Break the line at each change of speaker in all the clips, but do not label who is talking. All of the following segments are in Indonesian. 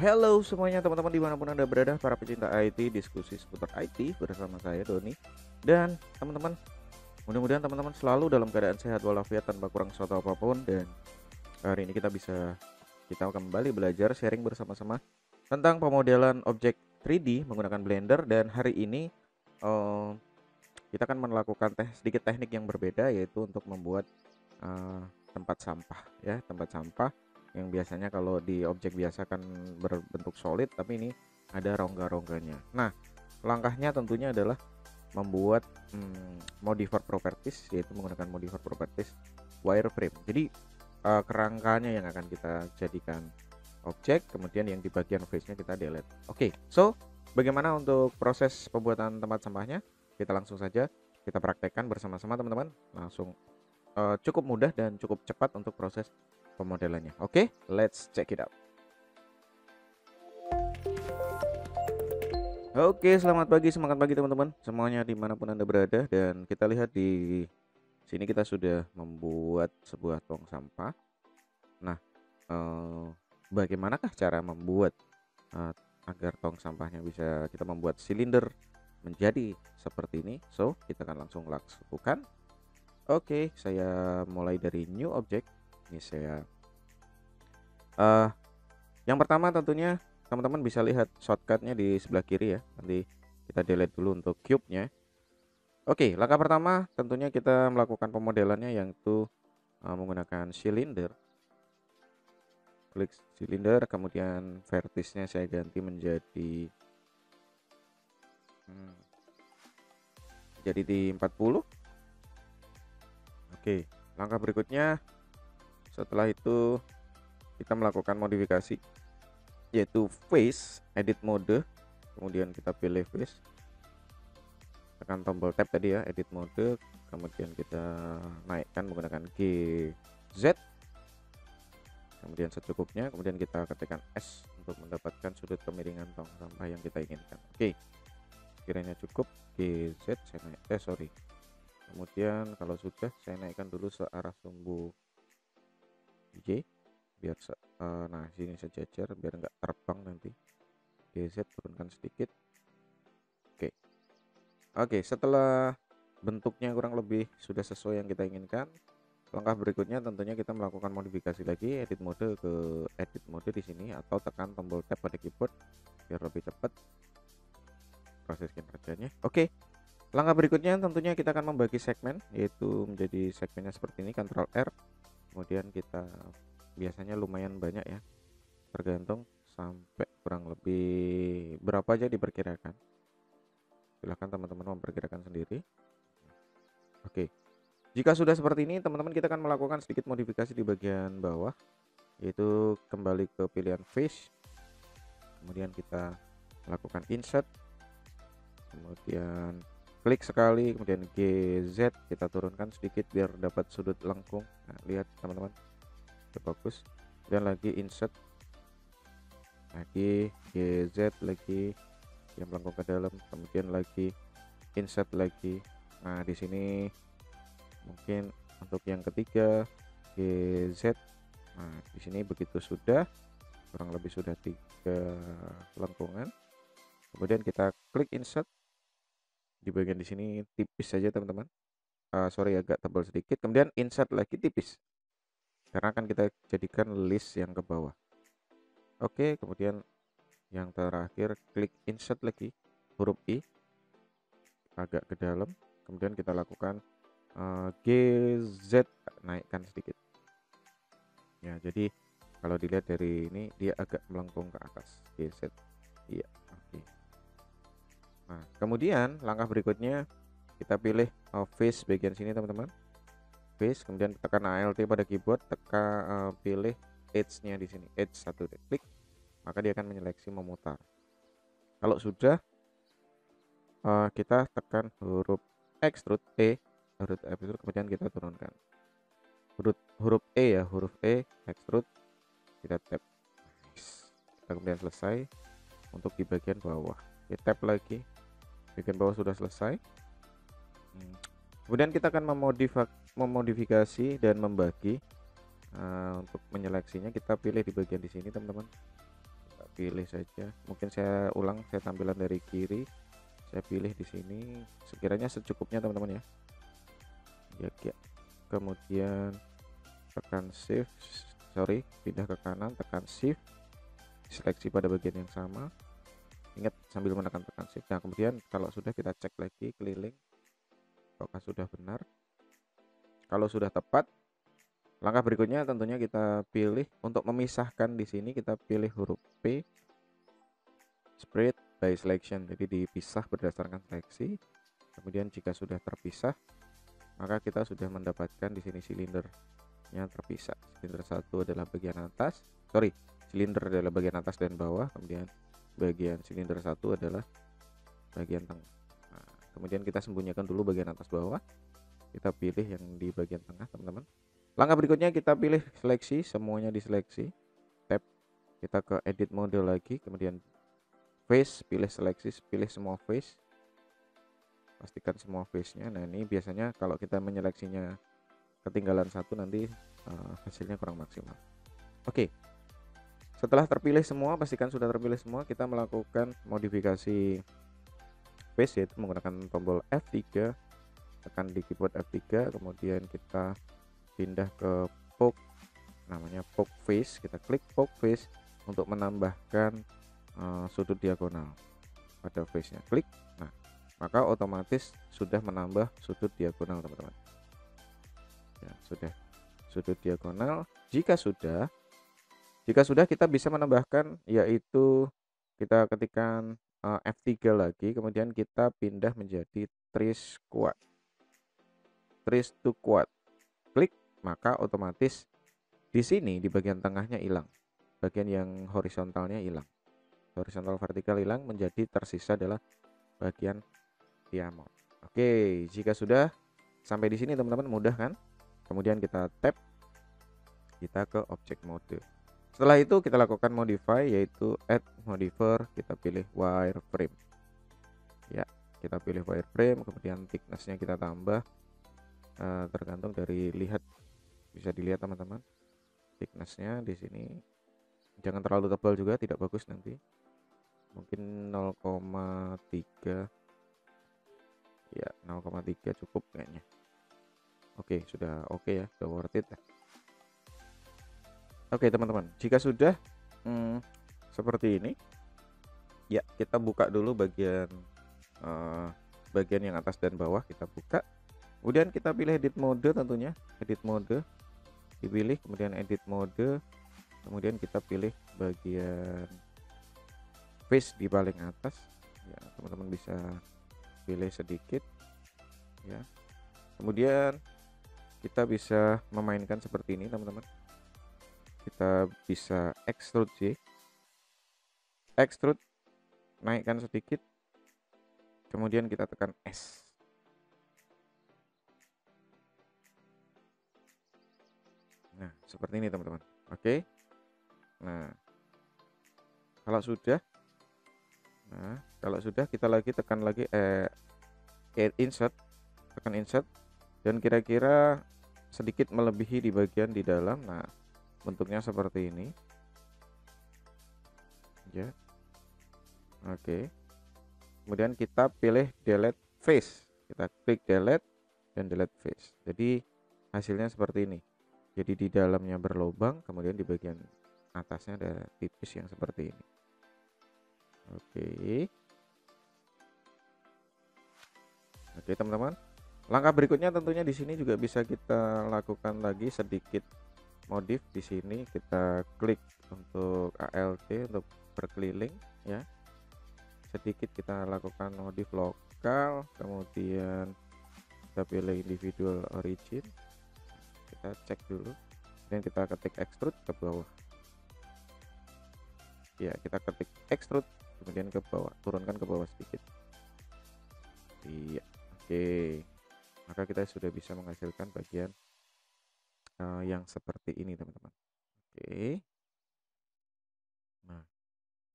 Hello semuanya teman-teman dimanapun anda berada, para pecinta IT, diskusi seputar IT bersama saya Doni. Dan teman-teman, mudah-mudahan teman-teman selalu dalam keadaan sehat walafiat tanpa kurang suatu apapun. Dan hari ini kita kembali belajar sharing bersama-sama tentang pemodelan objek 3D menggunakan Blender. Dan hari ini eh, kita akan melakukan sedikit teknik yang berbeda, yaitu untuk membuat eh, tempat sampah, ya, tempat sampah yang biasanya kalau di objek biasa kan berbentuk solid, tapi ini ada rongga-rongganya. Nah, langkahnya tentunya adalah membuat modifier properties, yaitu menggunakan modifier properties wireframe. Jadi kerangkanya yang akan kita jadikan objek, kemudian yang di bagian face-nya kita delete. Oke, so bagaimana untuk proses pembuatan tempat sampahnya? Kita langsung saja kita praktekkan bersama-sama teman-teman. Langsung cukup mudah dan cukup cepat untuk proses pemodelannya. Oke, let's check it out. Oke, selamat pagi, semangat pagi teman-teman semuanya dimanapun anda berada. Dan kita lihat di sini kita sudah membuat sebuah tong sampah. Nah, bagaimanakah cara membuat agar tong sampahnya bisa kita membuat silinder menjadi seperti ini? So, kita akan langsung lakukan. Oke, saya mulai dari new object. Ini saya yang pertama tentunya teman-teman bisa lihat shortcutnya di sebelah kiri ya. Nanti kita delete dulu untuk cube-nya. Oke, langkah pertama tentunya kita melakukan pemodelannya, yaitu menggunakan silinder. Klik silinder, kemudian vertisnya saya ganti menjadi jadi di 40. Oke, langkah berikutnya setelah itu kita melakukan modifikasi, yaitu face, edit mode, kemudian kita pilih face, tekan tombol tab tadi ya, edit mode, kemudian kita naikkan menggunakan GZ, kemudian secukupnya, kemudian kita ketikkan S untuk mendapatkan sudut kemiringan tong sampah yang kita inginkan. Oke, kiranya cukup, GZ saya naik, kemudian kalau sudah saya naikkan dulu searah sumbu Y biar nah sini sejajar biar nggak terbang nanti. GZ turunkan sedikit. Oke, setelah bentuknya kurang lebih sudah sesuai yang kita inginkan, langkah berikutnya tentunya kita melakukan modifikasi lagi, edit mode ke edit mode di sini, atau tekan tombol tab pada keyboard biar lebih cepat proses kinerjanya. Oke, langkah berikutnya tentunya kita akan membagi segmen, yaitu menjadi segmennya seperti ini, Ctrl R. Kemudian kita biasanya lumayan banyak ya, tergantung sampai kurang lebih berapa aja diperkirakan. Silahkan teman-teman memperkirakan sendiri. Oke, jika sudah seperti ini teman-teman, kita akan melakukan sedikit modifikasi di bagian bawah, yaitu kembali ke pilihan face, kemudian kita lakukan insert, kemudian klik sekali, kemudian GZ kita turunkan sedikit biar dapat sudut lengkung. Nah, lihat teman-teman, bagus. Dan lagi insert, lagi GZ, lagi yang melengkung ke dalam, kemudian lagi insert lagi. Nah, di sini mungkin untuk yang ketiga GZ. Nah, di sini begitu sudah kurang lebih sudah 3 lengkungan, kemudian kita klik insert di bagian di sini tipis saja teman-teman, sorry agak tebal sedikit, kemudian insert lagi tipis karena akan kita jadikan list yang ke bawah. Oke, kemudian yang terakhir klik insert lagi, huruf I agak ke dalam, kemudian kita lakukan GZ, naikkan sedikit ya. Jadi kalau dilihat dari ini dia agak melengkung ke atas, GZ. Iya, oke. Nah, kemudian langkah berikutnya kita pilih face bagian sini teman-teman, face, kemudian tekan ALT pada keyboard, pilih edge-nya di sini, edge 1, klik, maka dia akan menyeleksi memutar. Kalau sudah kita tekan huruf extrude kemudian kita turunkan huruf E ya, huruf E, extrude, kita tap. Nice. Kita kemudian selesai untuk di bagian bawah, kita tap lagi, bagian bawah sudah selesai. Kemudian kita akan memodifikasi dan membagi. Untuk menyeleksinya kita pilih di bagian di sini teman-teman, kita pilih saja. Mungkin saya ulang, saya tampilan dari kiri, saya pilih di sini sekiranya secukupnya teman-teman ya. Ya. Kemudian tekan shift, pindah ke kanan, tekan shift, seleksi pada bagian yang sama. Ingat sambil menekan tekan shift. Nah, kemudian kalau sudah kita cek lagi keliling apakah sudah benar. Kalau sudah tepat, langkah berikutnya tentunya kita pilih untuk memisahkan. Di sini kita pilih huruf P, split by selection, jadi dipisah berdasarkan seleksi. Kemudian jika sudah terpisah, maka kita sudah mendapatkan di sini silindernya terpisah. Silinder satu adalah bagian atas, silinder adalah bagian atas dan bawah, kemudian bagian silinder satu adalah bagian tengah. Nah, kemudian kita sembunyikan dulu bagian atas bawah, kita pilih yang di bagian tengah teman-teman. Langkah berikutnya kita pilih seleksi, semuanya diseleksi, tab, kita ke edit mode lagi, kemudian face, pilih seleksi, pilih semua face, pastikan semua face nya. Nah, ini biasanya kalau kita menyeleksinya ketinggalan satu nanti hasilnya kurang maksimal. Oke, setelah terpilih semua, pastikan sudah terpilih semua, kita melakukan modifikasi face, yaitu menggunakan tombol F3, tekan di keyboard F3, kemudian kita pindah ke poke, namanya poke face, kita klik poke face untuk menambahkan sudut diagonal pada face nya, klik. Nah, maka otomatis sudah menambah sudut diagonal teman-teman ya, sudah sudut diagonal. Jika sudah kita bisa menambahkan, yaitu kita ketikkan F3 lagi, kemudian kita pindah menjadi trace to quad, klik, maka otomatis di sini di bagian tengahnya hilang, bagian yang horizontalnya hilang, horizontal vertikal hilang, menjadi tersisa adalah bagian diamond. Oke, jika sudah sampai di sini teman-teman, mudah kan? Kemudian kita tap, kita ke object mode. Setelah itu kita lakukan modify, yaitu add modifier, kita pilih wireframe ya, kita pilih wireframe, kemudian thicknessnya kita tambah, tergantung dari bisa dilihat teman-teman, thicknessnya di sini jangan terlalu tebal juga, tidak bagus nanti, mungkin 0,3 ya, 0,3 cukup kayaknya. Oke, sudah oke ya, sudah worth it ya. Oke teman-teman, jika sudah seperti ini ya, kita buka dulu bagian yang atas dan bawah, kita buka, kemudian kita pilih edit mode, tentunya edit mode dipilih, kemudian edit mode, kemudian kita pilih bagian face di paling atas ya, teman-teman bisa pilih sedikit ya. Kemudian kita bisa memainkan seperti ini teman-teman, kita bisa extrude naikkan sedikit, kemudian kita tekan S. Nah, seperti ini teman-teman. Oke. Nah, kalau sudah kita tekan lagi insert, tekan insert, dan kira-kira sedikit melebihi di bagian di dalam. Nah, bentuknya seperti ini ya. Oke, kemudian kita pilih delete face, kita klik delete dan delete face, jadi hasilnya seperti ini. Jadi di dalamnya berlubang, kemudian di bagian atasnya ada tipis yang seperti ini. Oke teman-teman, langkah berikutnya tentunya di sini juga bisa kita lakukan lagi sedikit modif. Di sini kita klik untuk ALT untuk berkeliling ya, sedikit kita lakukan modif lokal, kemudian kita pilih individual origin, kita cek dulu, dan kita ketik extrude ke bawah ya, kita ketik extrude kemudian ke bawah, turunkan ke bawah sedikit. Iya, oke, maka kita sudah bisa menghasilkan bagian yang seperti ini teman-teman. Oke, nah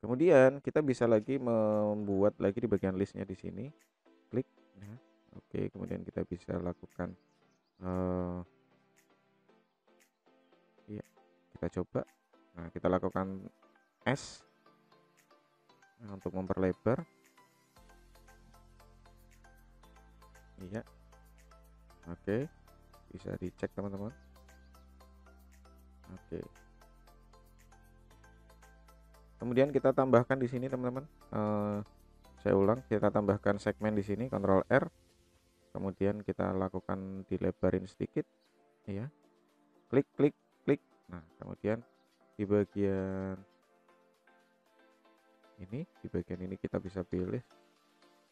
kemudian kita bisa lagi membuat lagi di bagian listnya di sini, klik. Nah, oke, kemudian kita bisa lakukan ya, kita coba. Nah, kita lakukan S, Nah, untuk memperlebar, iya, oke, bisa dicek teman-teman. Oke, kemudian kita tambahkan di sini teman-teman. Saya ulang, kita tambahkan segmen di sini, Ctrl R, kemudian kita lakukan dilebarin sedikit, ya, klik klik klik. Nah, kemudian di bagian ini kita bisa pilih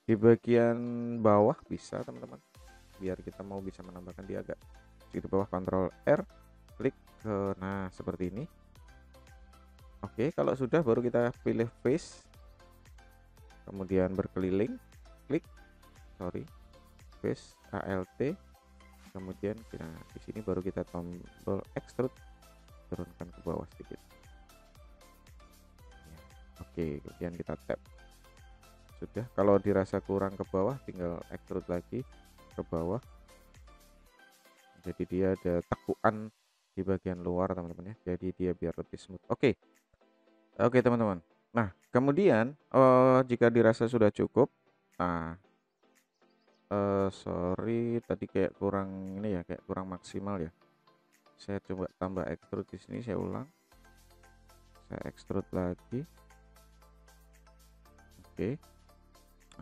di bagian bawah, bisa teman-teman, biar kita mau bisa menambahkan dia agak di bawah. Ctrl R, klik ke, nah seperti ini. Oke, kalau sudah baru kita pilih face, kemudian berkeliling, klik, face ALT, kemudian kita di sini baru kita tombol extrude, turunkan ke bawah sedikit. Ya, oke, kemudian kita tap. Sudah, kalau dirasa kurang ke bawah tinggal extrude lagi ke bawah. Jadi dia ada tekuan di bagian luar teman-teman ya. Jadi dia biar lebih smooth. Oke. Oke teman-teman. Nah, kemudian jika dirasa sudah cukup, nah sorry tadi kayak kurang ini ya, kayak kurang maksimal ya. Saya coba tambah extrude di sini, saya ulang. Saya extrude lagi. Oke.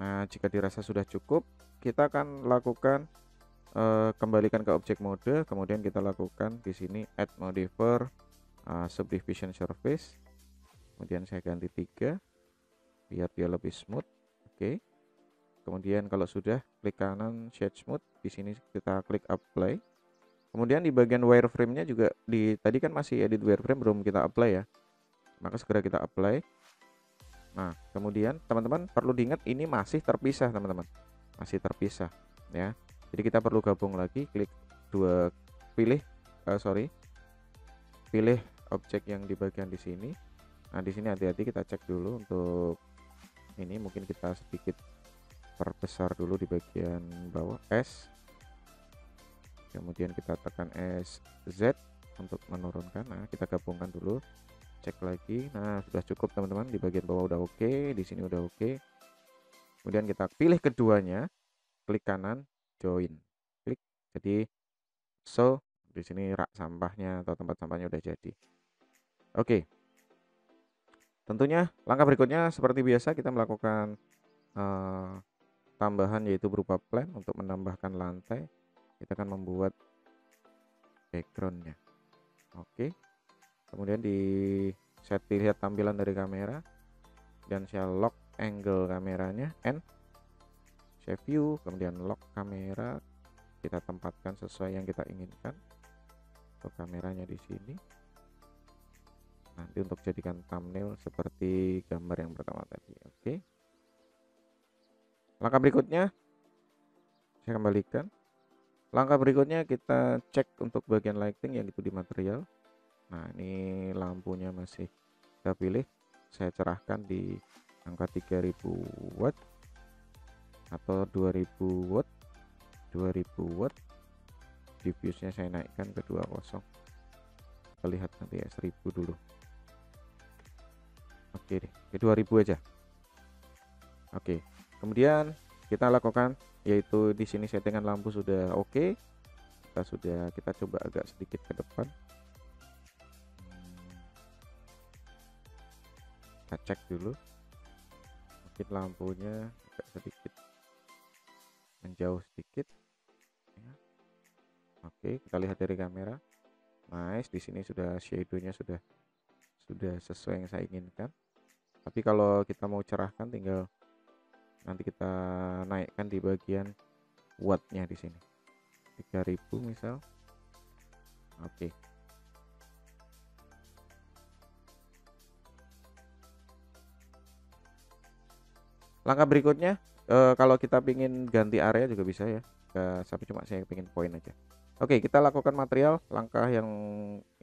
Nah, jika dirasa sudah cukup, kita akan lakukan kembalikan ke objek mode, kemudian kita lakukan di sini add modifier subdivision surface. Kemudian saya ganti 3 biar dia lebih smooth. Oke. Kemudian kalau sudah, klik kanan shade smooth, di sini kita klik apply. Kemudian di bagian wireframe-nya juga tadi kan masih edit wireframe, belum kita apply ya. Maka segera kita apply. Nah, kemudian teman-teman perlu diingat ini masih terpisah teman-teman. Masih terpisah ya. Jadi kita perlu gabung lagi, klik pilih objek yang di bagian di sini. Nah, di sini hati-hati, kita cek dulu untuk ini, mungkin kita sedikit perbesar dulu di bagian bawah S. Kemudian kita tekan SZ untuk menurunkan. Nah, kita gabungkan dulu. Cek lagi. Nah, sudah cukup teman-teman, di bagian bawah udah oke, di sini udah oke. Kemudian kita pilih keduanya, klik kanan join. Klik. Jadi di sini rak sampahnya atau tempat sampahnya udah jadi. Oke. Tentunya langkah berikutnya seperti biasa kita melakukan tambahan, yaitu berupa plan untuk menambahkan lantai. Kita akan membuat backgroundnya. Oke. Kemudian saya lihat tampilan dari kamera dan saya lock angle kameranya, N, saya view, kemudian lock kamera, kita tempatkan sesuai yang kita inginkan untuk kameranya di sini. Nanti untuk jadikan thumbnail seperti gambar yang pertama tadi. Oke. Langkah berikutnya saya kembalikan. Langkah berikutnya kita cek untuk bagian lighting, yang itu di material. Nah, ini lampunya masih kita pilih, saya cerahkan di angka 3000 watt atau 2000 watt. 2000 watt. Diffuse-nya saya naikkan ke 20. Kita lihat nanti ya, 1000 dulu. Oke deh, ke 2000 aja. Oke. Kemudian kita lakukan, yaitu di sini settingan lampu sudah oke. Kita coba agak sedikit ke depan. Kita cek dulu. Mungkin lampunya agak sedikit menjauh sedikit. Ya. Oke, kita lihat dari kamera. Nice, di sini sudah shadow-nya sudah sesuai yang saya inginkan. Tapi kalau kita mau cerahkan, tinggal nanti kita naikkan di bagian wattnya di sini, 3000 misal. Oke. Langkah berikutnya, kalau kita ingin ganti area juga bisa ya. Tapi cuma saya ingin poin aja. Oke, kita lakukan material. Langkah yang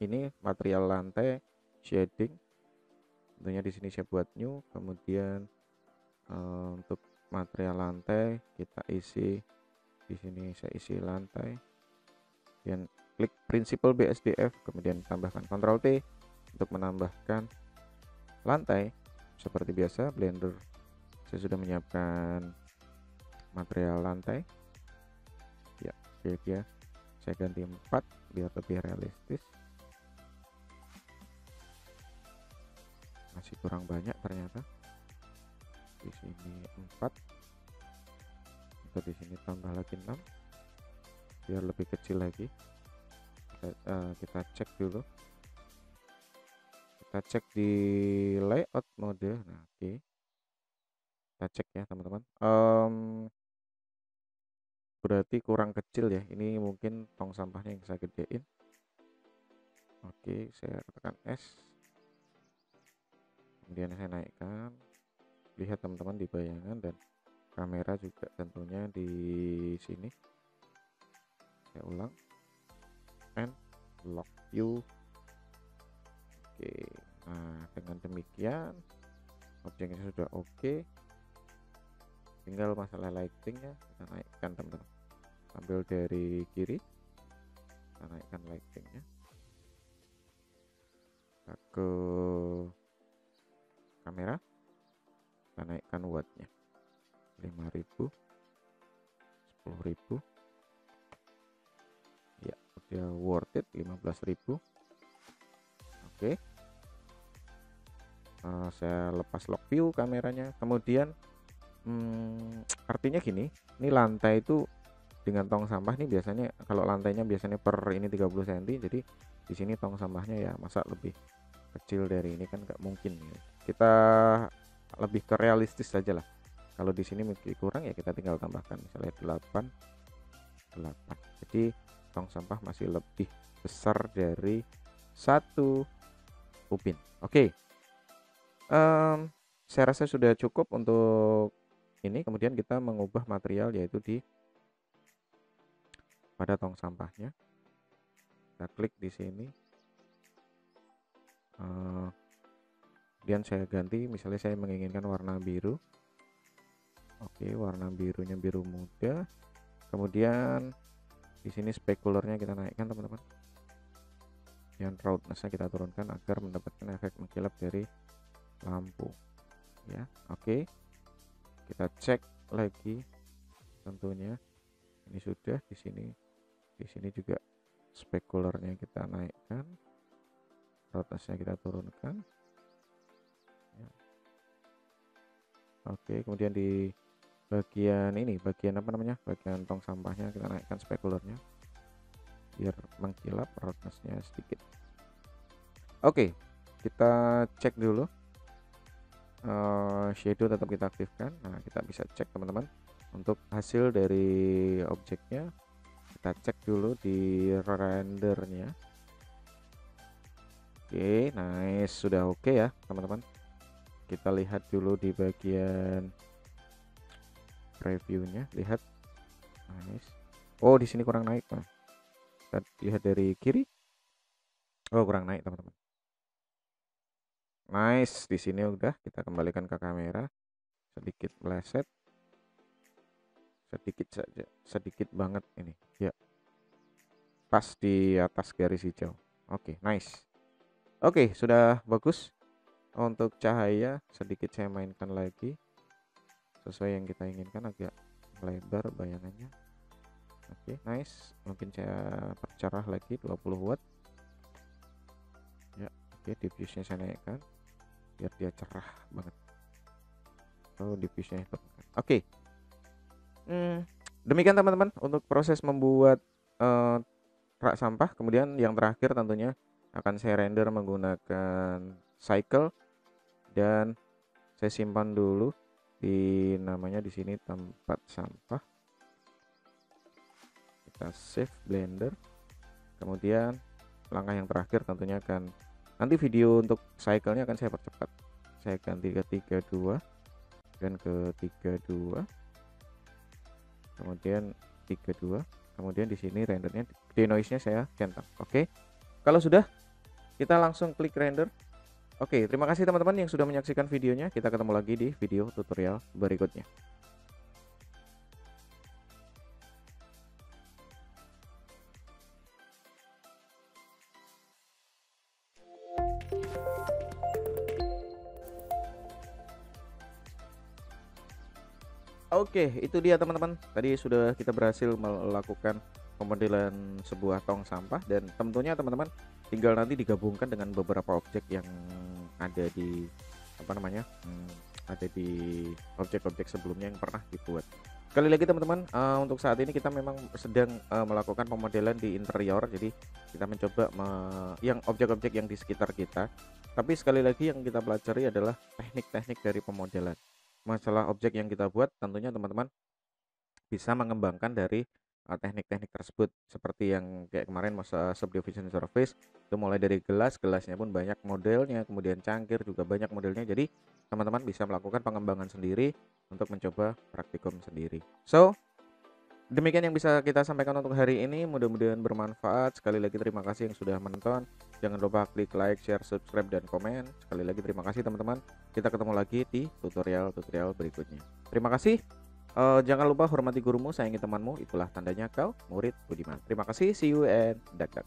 ini material lantai, shading. Tentunya di sini saya buat new. Kemudian untuk material lantai kita isi di sini, saya isi lantai. Kemudian klik Principal BSDF, kemudian tambahkan Ctrl T untuk menambahkan lantai. seperti biasa Blender saya sudah menyiapkan material lantai ya. Oke ya, saya ganti 4 biar lebih realistis. Masih kurang banyak ternyata. Di sini 4 atau di sini tambah lagi 6 biar lebih kecil lagi. Kita cek dulu, kita cek di layout mode. Nah oke, kita cek ya teman-teman. Berarti kurang kecil ya, ini mungkin tong sampahnya yang saya gedein. Oke, saya tekan S, kemudian saya naikkan. Lihat teman-teman di bayangan, dan kamera juga tentunya di sini. Saya ulang, and lock view. Oke, nah dengan demikian objeknya sudah oke. Tinggal masalah lightingnya kita naikkan teman-teman. Ambil dari kiri, kita naikkan lightingnya. Kita ke kamera, kita naikkan wattnya 5000, 10.000 ya, udah worth it 15.000. Oke. Saya lepas lock view kameranya, kemudian artinya gini, ini lantai itu dengan tong sampah nih biasanya, kalau lantainya biasanya per ini 30 cm, jadi di sini tong sampahnya ya masa lebih kecil dari ini kan nggak mungkin ya. Kita lebih ke realistis saja lah. Kalau di sini mungkin kurang ya kita tinggal tambahkan misalnya 8. Jadi tong sampah masih lebih besar dari 1 upin. Oke. Saya rasa sudah cukup untuk ini. Kemudian kita mengubah material yaitu pada tong sampahnya. Kita klik di sini. Kemudian saya ganti, misalnya saya menginginkan warna biru. Oke, warna birunya biru muda. Kemudian di sini specularnya kita naikkan teman-teman. Dan roughness-nya kita turunkan agar mendapatkan efek mengkilap dari lampu. Ya, oke. Kita cek lagi tentunya. Ini sudah di sini. Di sini juga specularnya kita naikkan. Roughness-nya kita turunkan. Ya. Oke, kemudian di bagian ini, bagian apa namanya, bagian tong sampahnya kita naikkan specularnya biar mengkilap, roughness-nya sedikit. Oke, kita cek dulu. Shadow tetap kita aktifkan. Nah, kita bisa cek teman-teman untuk hasil dari objeknya. Kita cek dulu di rendernya. Oke, nice, sudah oke ya teman-teman. Kita lihat dulu di bagian previewnya, lihat, nice. Oh, di sini kurang naik. Nah, kita lihat dari kiri. Oh, kurang naik teman-teman. Nice, di sini udah kita kembalikan ke kamera. Sedikit meleset. Sedikit saja, sedikit banget ini. Ya. Pas di atas garis hijau. Oke, nice. Oke, sudah bagus. Untuk cahaya sedikit saya mainkan lagi. Sesuai yang kita inginkan, agak lebar bayangannya. Oke, nice. Mungkin saya percerah lagi 20 watt. Ya, oke, diffuse-nya saya naikkan biar dia cerah banget. Oh, diffuse-nya turunkan. Oke. Demikian teman-teman untuk proses membuat rak sampah. Kemudian yang terakhir tentunya akan saya render menggunakan cycle, dan saya simpan dulu di namanya di sini tempat sampah. Kita save Blender. Kemudian langkah yang terakhir tentunya akan nanti video untuk cycle-nya akan saya percepat. Saya ganti ke 32 dan ke 32. Kemudian 32. Kemudian di sini rendernya, denoise-nya saya centang. Oke. Kalau sudah, kita langsung klik render. Oke, terima kasih teman-teman yang sudah menyaksikan videonya. Kita ketemu lagi di video tutorial berikutnya. Oke, itu dia teman-teman. Tadi sudah kita berhasil melakukan pemodelan sebuah tong sampah dan tentunya teman-teman tinggal nanti digabungkan dengan beberapa objek yang ada di apa namanya? Ada di objek-objek sebelumnya yang pernah dibuat. Sekali lagi teman-teman, untuk saat ini kita memang sedang melakukan pemodelan di interior. Jadi kita mencoba yang objek-objek yang di sekitar kita. Tapi sekali lagi yang kita pelajari adalah teknik-teknik dari pemodelan. Masalah objek yang kita buat tentunya teman-teman bisa mengembangkan dari teknik-teknik tersebut seperti yang kayak kemarin masa subdivision surface itu mulai dari gelasnya pun banyak modelnya, kemudian cangkir juga banyak modelnya. Jadi teman-teman bisa melakukan pengembangan sendiri untuk mencoba praktikum sendiri. So demikian yang bisa kita sampaikan untuk hari ini, mudah-mudahan bermanfaat. Sekali lagi terima kasih yang sudah menonton. Jangan lupa klik like, share, subscribe, dan komen. Sekali lagi terima kasih teman-teman. Kita ketemu lagi di tutorial-tutorial berikutnya. Terima kasih. Jangan lupa hormati gurumu, sayangi temanmu. Itulah tandanya kau murid budiman. Terima kasih. See you and dak dak.